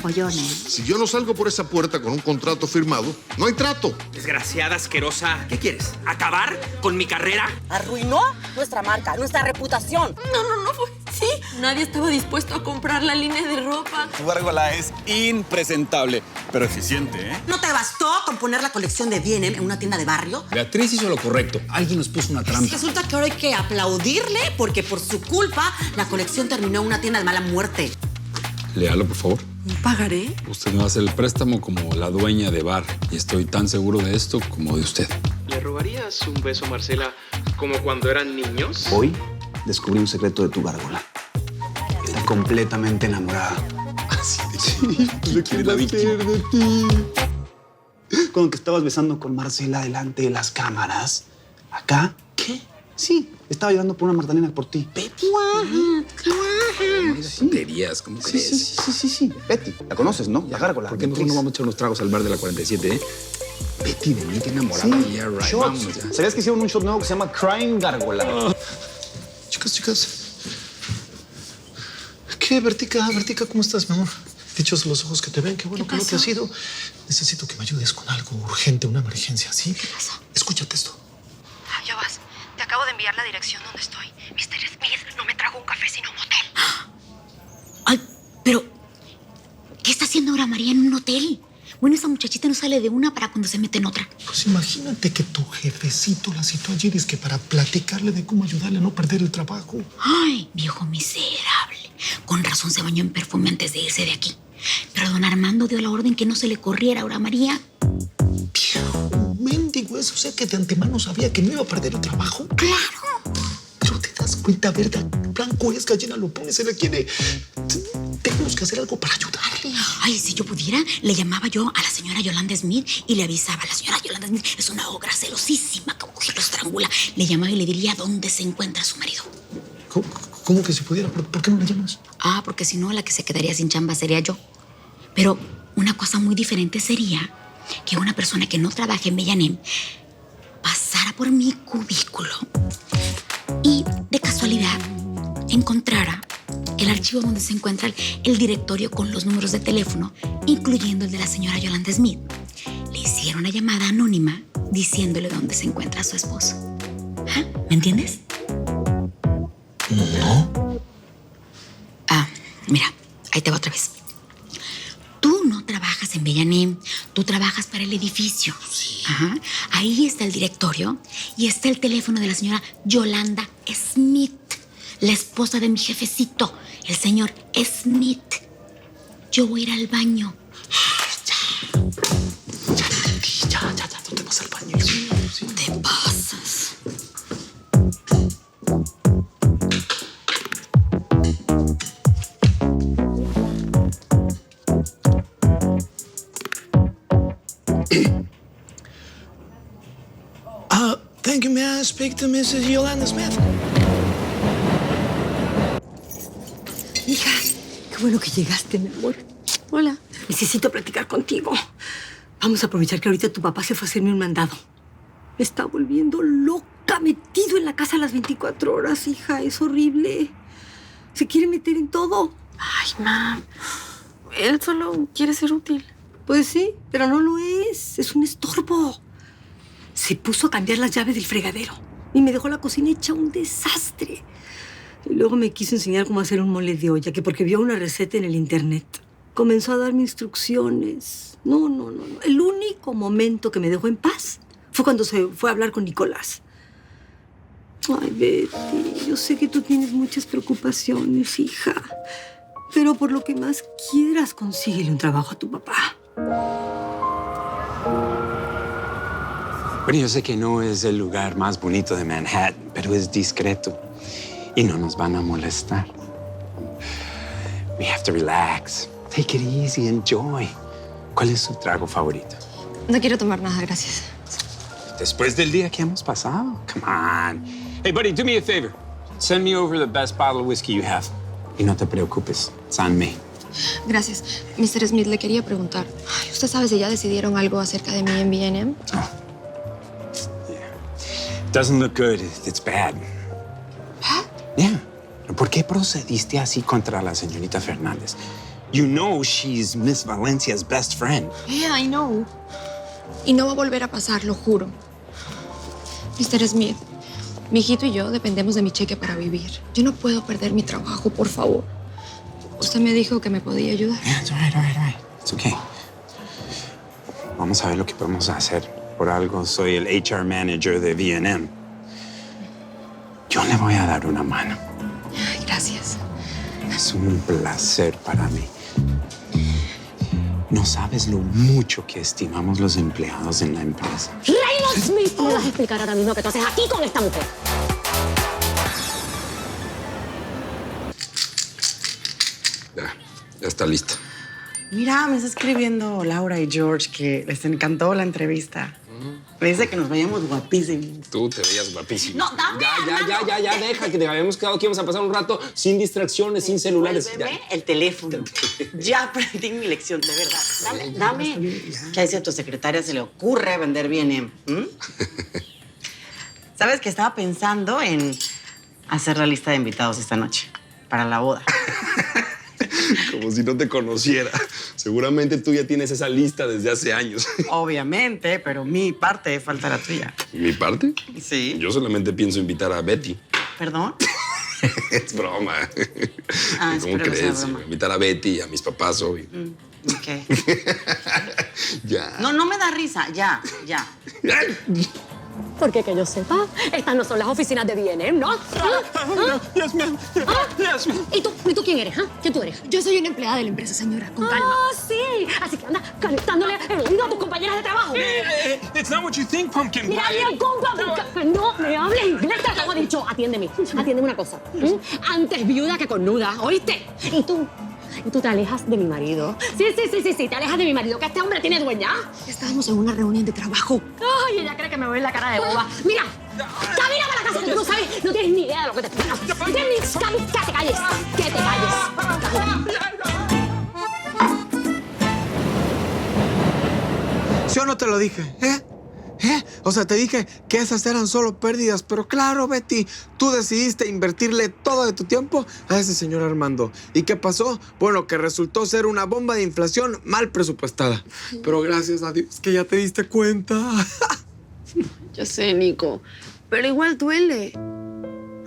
follones. Si yo no salgo por esa puerta con un contrato firmado, no hay trato. Desgraciada, asquerosa. ¿Qué quieres? ¿Acabar con mi carrera? Arruinó nuestra marca, nuestra reputación. No fue. Sí, nadie estaba dispuesto a comprar la línea de ropa. Tu gárgola es impresentable, pero eficiente, ¿eh? ¿No te bastó con poner la colección de B&M en una tienda de barrio? Beatriz hizo lo correcto. Alguien nos puso una trampa. Resulta que ahora hay que aplaudirle porque por su culpa la colección terminó en una tienda de mala muerte. Léalo, por favor. ¿Pagaré? Usted me va a hacer el préstamo como la dueña de bar. Y estoy tan seguro de esto como de usted. ¿Le robarías un beso, Marcela, como cuando eran niños? Hoy descubrí un secreto de tu gárgola. Está completamente enamorada. Sí, ¿de quién va a ser de ti? Cuando que estabas besando con Marcela delante de las cámaras. ¿Acá? ¿Qué? Sí, estaba llorando por una Magdalena por ti. Betty. Tonterías, ¿cómo crees? Sí. Betty, la conoces, ¿no? La gárgola. ¿Por qué nosotros no vamos a echar unos tragos al bar de la 47, eh? Betty de mí, tiene enamorada. Sí, Yeah, right. shots. Vámonos ya. ¿Sabías que hicieron un shot nuevo que se llama Crying Gárgola? Chicas. ¿Qué, Bertica, ¿cómo estás, mi amor? Dichos los ojos que te ven, qué bueno que no te has ido. Necesito que me ayudes con algo urgente, una emergencia, ¿sí? ¿Qué pasó? Escúchate esto. Ya vas. Te acabo de enviar la dirección donde estoy. Mr. Smith no me trajo un café sino un hotel. Ay, pero... ¿qué está haciendo ahora María en un hotel? Bueno, esa muchachita no sale de una para cuando se mete en otra. Pues imagínate que tu jefecito la citó ayer, es que para platicarle de cómo ayudarle a no perder el trabajo. Ay, viejo miserable. Con razón se bañó en perfume antes de irse de aquí. Pero don Armando dio la orden que no se le corriera ahora a María. Viejo mendigo, eso, o sea que de antemano sabía que no iba a perder el trabajo. ¡Claro! Pero te das cuenta, verdad, blanco es, gallina lo pone, se le quiere. Tenemos que hacer algo para ayudarle. Ay, si yo pudiera, le llamaba yo a la señora Yolanda Smith y le avisaba. La señora Yolanda Smith es una ogra celosísima, como que lo estrangula. Le llamaba y le diría dónde se encuentra su marido. ¿Cómo que si pudiera? ¿Por qué no la llamas? Ah, porque si no, la que se quedaría sin chamba sería yo. Pero una cosa muy diferente sería que una persona que no trabaje en B&M pasara por mi cubículo y, de casualidad, encontrara el archivo donde se encuentra el directorio con los números de teléfono, incluyendo el de la señora Yolanda Smith. Le hicieron una llamada anónima diciéndole dónde se encuentra su esposo. ¿Ah? ¿Me entiendes? No. Ah, mira, ahí te va otra vez. Tú no trabajas en B&M, tú trabajas para el edificio. Sí. Ajá. Ahí está el directorio y está el teléfono de la señora Yolanda Smith, la esposa de mi jefecito, el señor Smith. Yo voy a ir al baño. Ya entendí, ya, no te vas al baño. Sí. Te pasas. Thank you, may I speak to Mrs. Yolanda Smith? Hija, qué bueno que llegaste, mi amor. Hola. Necesito platicar contigo. Vamos a aprovechar que ahorita tu papá se fue a hacerme un mandado. Me está volviendo loca, metido en la casa a las 24 horas, hija. Es horrible. Se quiere meter en todo. Ay, ma. Él solo quiere ser útil. Pues sí, pero no lo es. Es un estorbo. Se puso a cambiar las llaves del fregadero y me dejó la cocina hecha un desastre. Y luego me quiso enseñar cómo hacer un mole de olla, que porque vio una receta en el internet. Comenzó a darme instrucciones. No. El único momento que me dejó en paz fue cuando se fue a hablar con Nicolás. Ay, Betty, yo sé que tú tienes muchas preocupaciones, hija. Pero por lo que más quieras, consíguele un trabajo a tu papá. Bueno, yo sé que no es el lugar más bonito de Manhattan, pero es discreto y no nos van a molestar. We have to relax. Take it easy, enjoy. ¿Cuál es su trago favorito? No quiero tomar nada, gracias. Después del día que hemos pasado. Come on. Hey, buddy, do me a favor. Send me over the best bottle of whiskey you have. Y no te preocupes, it's on me. Gracias. Mr. Smith, le quería preguntar. ¿Usted sabe si ya decidieron algo acerca de mí en B&M? Oh. Doesn't look good. It's bad. ¿Bad? Yeah. ¿Por qué procediste así contra la señorita Fernández? You know she's Miss Valencia's best friend. Yeah, I know. Y no va a volver a pasar, lo juro. Mr. Smith, mi hijito y yo dependemos de mi cheque para vivir. Yo no puedo perder mi trabajo, por favor. Usted me dijo que me podía ayudar. Yeah, it's all right. It's okay. Vamos a ver lo que podemos hacer. Por algo soy el HR manager de V&M. Yo le voy a dar una mano. Ay, gracias. Es un placer para mí. No sabes lo mucho que estimamos los empleados en la empresa. Raymond Smith, ¿me vas a explicar ahora mismo qué tú haces aquí con esta mujer? Ya está lista. Mira, me está escribiendo Laura y George que les encantó la entrevista. Me dice que nos veíamos guapísimos. Tú te veías guapísimo. No, dame. Ya, deja, que habíamos quedado que íbamos a pasar un rato sin distracciones, sin celulares. Devuélveme el teléfono. Ya aprendí mi lección, de verdad. Dame. ¿Qué si a tu secretaria se le ocurre vender B&M? ¿Sabes que estaba pensando en hacer la lista de invitados esta noche para la boda? Como si no te conociera. Seguramente tú ya tienes esa lista desde hace años. Obviamente, pero mi parte falta la tuya. ¿Mi parte? Sí. Yo solamente pienso invitar a Betty. ¿Perdón? Es broma. Ah, ¿Cómo espero que sea crees? broma. Invitar a Betty y a mis papás, obvio. Ok. Ya. No me da risa. Ya. Porque que yo sepa, estas no son las oficinas de B&M, ¿no? Yes, ma'am. Yes, ma'am. ¿Y tú quién eres? ¿Quién tú eres? Yo soy una empleada de la empresa, señora, con calma. Ah, sí. Así que anda calentándole el oído a tus compañeras de trabajo. It's not what you think, pumpkin pie. Mira bien, compa, no me hables inglés, te lo he dicho. Atiéndeme una cosa. Antes viuda que cornuda, ¿oíste? Y tú te alejas de mi marido. Sí, te alejas de mi marido, que este hombre tiene dueña. Estábamos en una reunión de trabajo. Ay, ella cree que me voy en la cara de boba. Mira, camina para la casa, que tú no sabes, no tienes ni idea de lo que te espera. Que te calles. ¿Sí o no te lo dije? O sea, te dije que esas eran solo pérdidas, pero claro, Betty, tú decidiste invertirle todo de tu tiempo a ese señor Armando. ¿Y qué pasó? Bueno, que resultó ser una bomba de inflación mal presupuestada. Pero gracias a Dios que ya te diste cuenta. Ya sé, Nico, pero igual duele.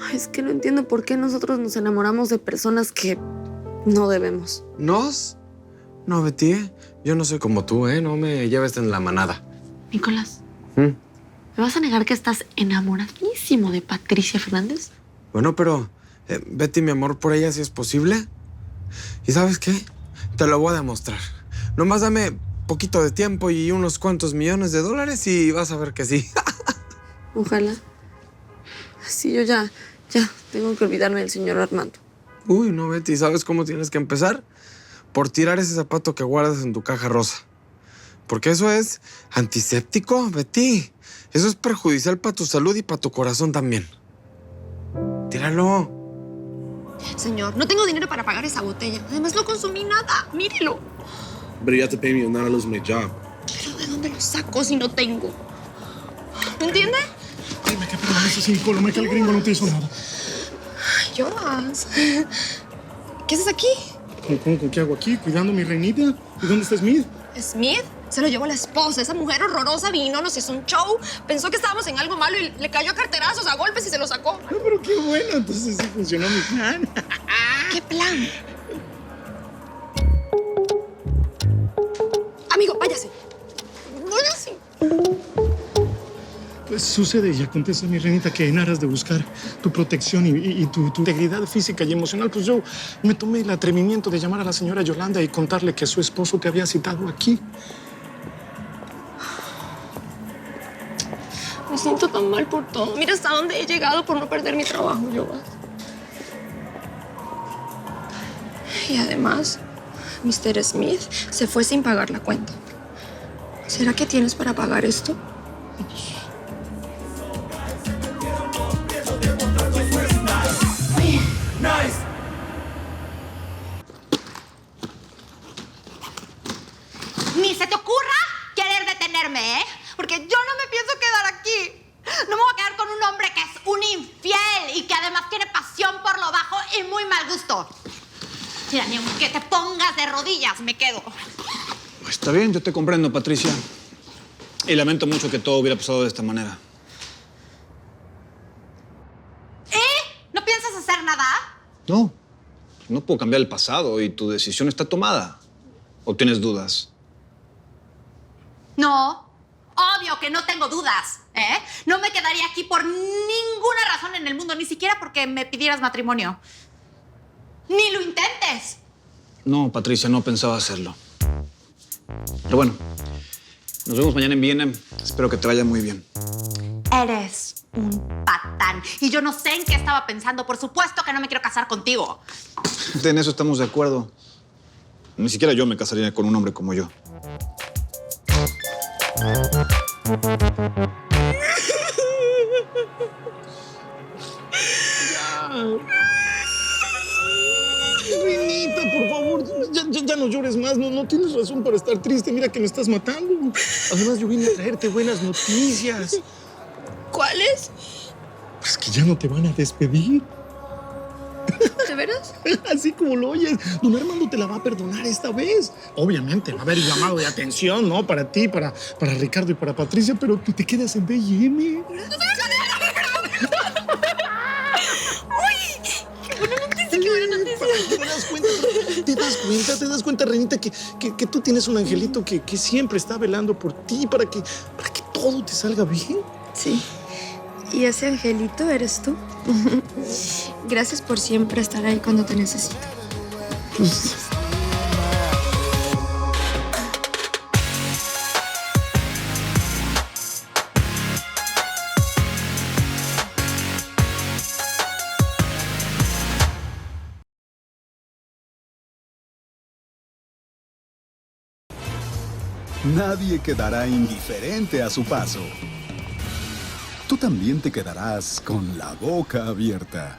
Ay, es que no entiendo por qué nosotros nos enamoramos de personas que no debemos. ¿Nos? No, Betty, yo no soy como tú, no me lleves en la manada. Nicolás, ¿me vas a negar que estás enamoradísimo de Patricia Fernández? Bueno, pero Betty, mi amor por ella sí es posible. ¿Y sabes qué? Te lo voy a demostrar. Nomás dame poquito de tiempo y unos cuantos millones de dólares y vas a ver que sí. Ojalá. Sí, yo ya tengo que olvidarme del señor Armando. Uy, no, Betty, ¿sabes cómo tienes que empezar? Por tirar ese zapato que guardas en tu caja rosa. Porque eso es antiséptico, Betty. Eso es perjudicial para tu salud y para tu corazón también. Tíralo. Señor, no tengo dinero para pagar esa botella. Además, no consumí nada. Mírelo. But you have to pay me or not, I lose my job. ¿Pero de dónde lo saco si no tengo? ¿Me entiende? Dime que permaneces sin coloma, que el gringo no te hizo nada. Jonas, ¿qué haces aquí? ¿Cómo? ¿Qué hago aquí? ¿Cuidando a mi reinita? ¿Y dónde está Smith? ¿Smith? Se lo llevó la esposa. Esa mujer horrorosa vino, nos hizo un show. Pensó que estábamos en algo malo y le cayó a carterazos, a golpes y se lo sacó. Pero qué bueno, entonces sí funcionó mi plan. ¿Qué plan? Amigo, váyase. Váyase. Pues sucede y acontece, mi reinita, que en aras de buscar tu protección y tu integridad física y emocional, pues yo me tomé el atrevimiento de llamar a la señora Yolanda y contarle que su esposo te había citado aquí. Me siento tan mal por todo. Mira hasta dónde he llegado por no perder mi trabajo, Jonas. Y además, Mr. Smith se fue sin pagar la cuenta. ¿Será que tienes para pagar esto? Ni se te ocurra querer detenerme, porque yo no me pienso quedar aquí. No me voy a quedar con un hombre que es un infiel y que además tiene pasión por lo bajo y muy mal gusto. Mira, ni aunque te pongas de rodillas, me quedo. Está bien, yo te comprendo, Patricia. Y lamento mucho que todo hubiera pasado de esta manera. ¿No piensas hacer nada? No, no puedo cambiar el pasado y tu decisión está tomada. ¿O tienes dudas? No, obvio que no tengo dudas, ¿eh? No me quedaría aquí por ninguna razón en el mundo, ni siquiera porque me pidieras matrimonio. ¡Ni lo intentes! No, Patricia, no pensaba hacerlo. Pero bueno, nos vemos mañana en Viena. Espero que te vaya muy bien. Eres un patán. Y yo no sé en qué estaba pensando. Por supuesto que no me quiero casar contigo. En eso estamos de acuerdo. Ni siquiera yo me casaría con un hombre como yo. Renita, por favor, ya no llores más. No tienes razón para estar triste. Mira que me estás matando. Además, yo vine a traerte buenas noticias. ¿Cuáles? Pues que ya no te van a despedir. ¿De veras? Así como lo oyes. Don Armando te la va a perdonar esta vez. Obviamente va a haber llamado de atención, ¿no? Para ti, para Ricardo y para Patricia, pero tú te quedas en B&M. ¿Te das cuenta, Renita, que tú tienes un angelito que siempre está velando por ti para que todo te salga bien? Sí. ¿Y ese angelito eres tú? Gracias por siempre estar ahí cuando te necesito. Nadie quedará indiferente a su paso. Tú también te quedarás con la boca abierta.